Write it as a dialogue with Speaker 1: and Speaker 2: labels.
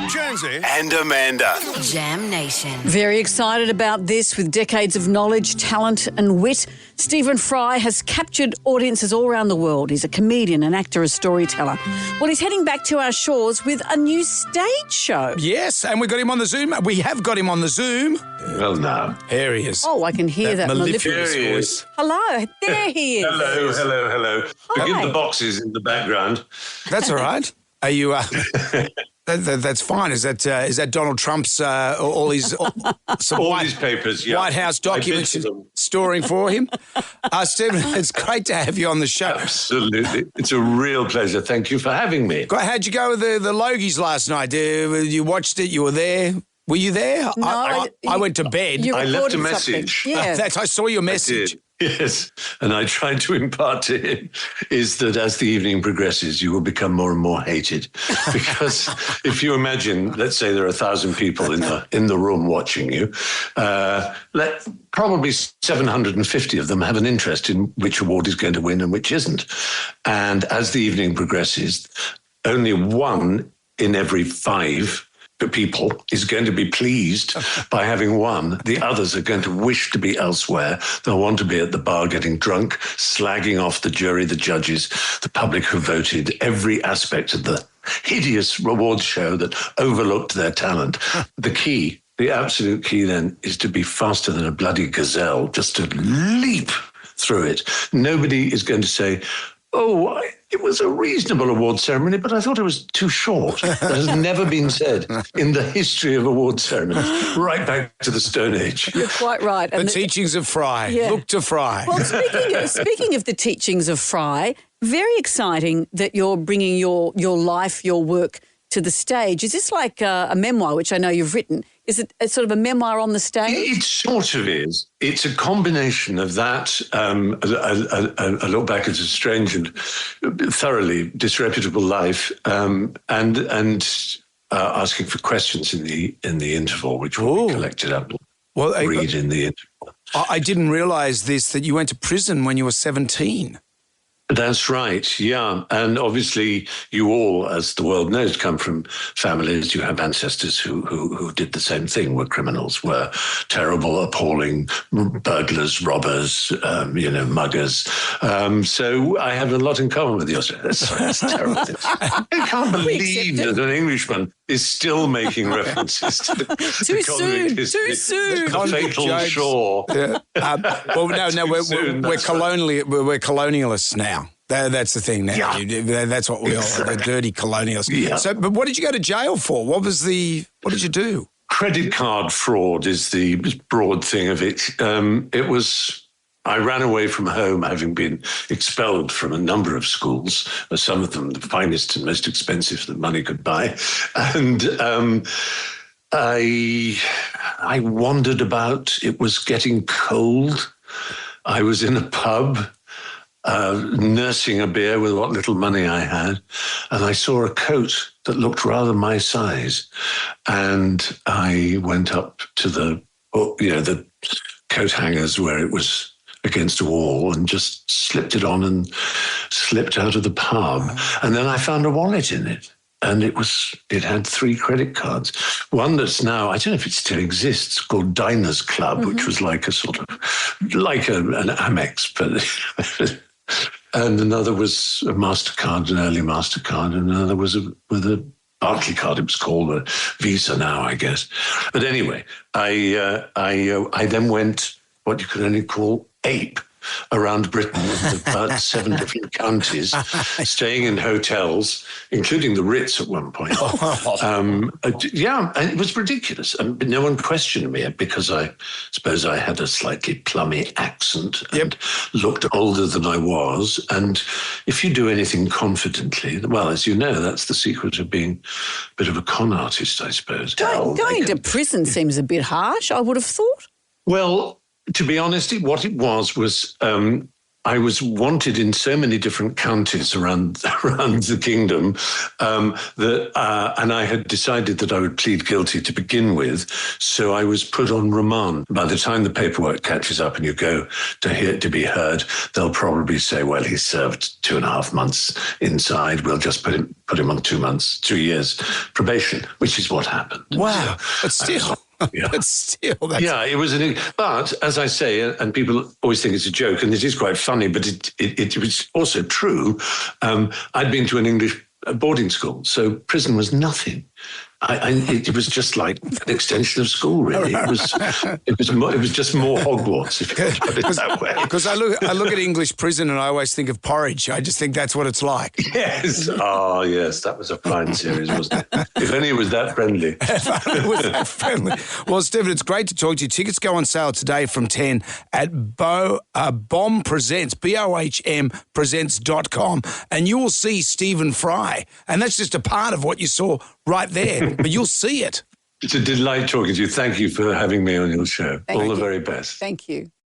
Speaker 1: Jonesy and Amanda.
Speaker 2: Jam Nation.
Speaker 3: Very excited about this. With decades of knowledge, talent and wit, Stephen Fry has captured audiences all around the world. He's a comedian, an actor, a storyteller. Well, he's heading back to our shores with a new stage show.
Speaker 4: Yes, and we got him on the Zoom. We have got him on the Zoom.
Speaker 5: Well, now.
Speaker 4: There he is.
Speaker 3: Oh, I can hear that mellifluous
Speaker 4: voice.
Speaker 3: Hello, there he is.
Speaker 5: Hello.
Speaker 3: Hi.
Speaker 5: Forgive the boxes in the background.
Speaker 4: That's all right. Are you... that's fine. Is that Donald Trump's all his
Speaker 5: His papers, yeah.
Speaker 4: White House documents storing for him? Stephen, it's great to have you on the show.
Speaker 5: Absolutely, it's a real pleasure. Thank you for having me.
Speaker 4: How'd you go with the Logies last night? You watched it. You were there. Were you there?
Speaker 3: No,
Speaker 4: I went to bed.
Speaker 3: You
Speaker 5: I left a
Speaker 3: recorded
Speaker 5: message.
Speaker 3: something. Yeah.
Speaker 4: I saw your message.
Speaker 5: Yes, and I tried to impart to him is that as the evening progresses, you will become more and more hated. Because if you imagine, let's say there are 1,000 people in the room watching you, probably 750 of them have an interest in which award is going to win and which isn't. And as the evening progresses, only 1 in every 5 people is going to be pleased by having won. The others are going to wish to be elsewhere. They'll want to be at the bar getting drunk, slagging off the jury, the judges, the public who voted, every aspect of the hideous awards show that overlooked their talent. The absolute key then is to be faster than a bloody gazelle, just to leap through it. Nobody is going to say, "Oh, it was a reasonable award ceremony, but I thought it was too short." That has never been said in the history of award ceremonies, right back to the Stone Age.
Speaker 3: You're quite right.
Speaker 4: The teachings of Fry.
Speaker 3: Yeah.
Speaker 4: Look to Fry.
Speaker 3: Well, speaking of the teachings of Fry, very exciting that you're bringing your life, your work to the stage. Is this like a memoir, which I know you've written? Is it a sort of a memoir on the stage?
Speaker 5: It sort of is. It's a combination of that, a look back at a strange and thoroughly disreputable life, and asking for questions in the interval, which will be collected up. Read in the interval.
Speaker 4: I didn't realise that you went to prison when you were 17.
Speaker 5: That's right, yeah. And obviously you all, as the world knows, come from families. You have ancestors who did the same thing, were criminals, were terrible, appalling burglars, robbers, muggers. So I have a lot in common with yours. That's terrible. I can't believe that an Englishman is still making references to the convict history.
Speaker 3: Too soon.
Speaker 5: The fatal shore.
Speaker 4: Yeah. We're colonialists now. That's the thing now.
Speaker 5: Yeah.
Speaker 4: That's what we are. The dirty colonialists.
Speaker 5: Yeah.
Speaker 4: So, but what did you go to jail for? What did you do?
Speaker 5: Credit card fraud is the broad thing of it. I ran away from home, having been expelled from a number of schools, some of them the finest and most expensive that money could buy. And I wandered about. It was getting cold. I was in a pub, nursing a beer with what little money I had, and I saw a coat that looked rather my size. And I went up to the coat hangers where it was against a wall and just slipped it on and slipped out of the pub. And then I found a wallet in it. And it had 3 credit cards. One that's now, I don't know if it still exists, called Diners Club, which was like a sort of, like an Amex, but and another was a MasterCard, an early MasterCard, and another was with a Barclay card, it was called a Visa now, I guess. But anyway, I then went what you could only call ape around Britain, about 7 different counties, staying in hotels, including the Ritz at one point. And it was ridiculous. But no one questioned me because I suppose I had a slightly plummy accent and looked older than I was. And if you do anything confidently, well, as you know, that's the secret of being a bit of a con artist, I suppose.
Speaker 3: Going to prison seems a bit harsh, I would have thought.
Speaker 5: Well, to be honest, what it was I was wanted in so many different counties around the kingdom and I had decided that I would plead guilty to begin with. So I was put on remand. By the time the paperwork catches up and you go to be heard, they'll probably say, well, he served 2.5 months inside. We'll just put him on 2 years probation, which is what happened.
Speaker 4: Wow. But still.
Speaker 5: Yeah.
Speaker 4: But still, that's...
Speaker 5: Yeah, it was but as I say, and people always think it's a joke, and it is quite funny, but it was also true. I'd been to an English boarding school, so prison was nothing. It was just like an extension of school, really. It was just more Hogwarts, if you put it that way.
Speaker 4: Because I look at English prison and I always think of porridge. I just think that's what it's like.
Speaker 5: Yes. Oh, yes. That was a fine series, wasn't it? If only it was that friendly.
Speaker 4: It was that friendly. Well, Stephen, it's great to talk to you. Tickets go on sale today from 10 at BOHM Presents, BOHM Presents.com, and you will see Stephen Fry. And that's just a part of what you saw right there, but you'll see it.
Speaker 5: It's a delight talking to you. Thank you for having me on your show.
Speaker 3: Thank
Speaker 5: All the
Speaker 3: you.
Speaker 5: very best.
Speaker 3: Thank you.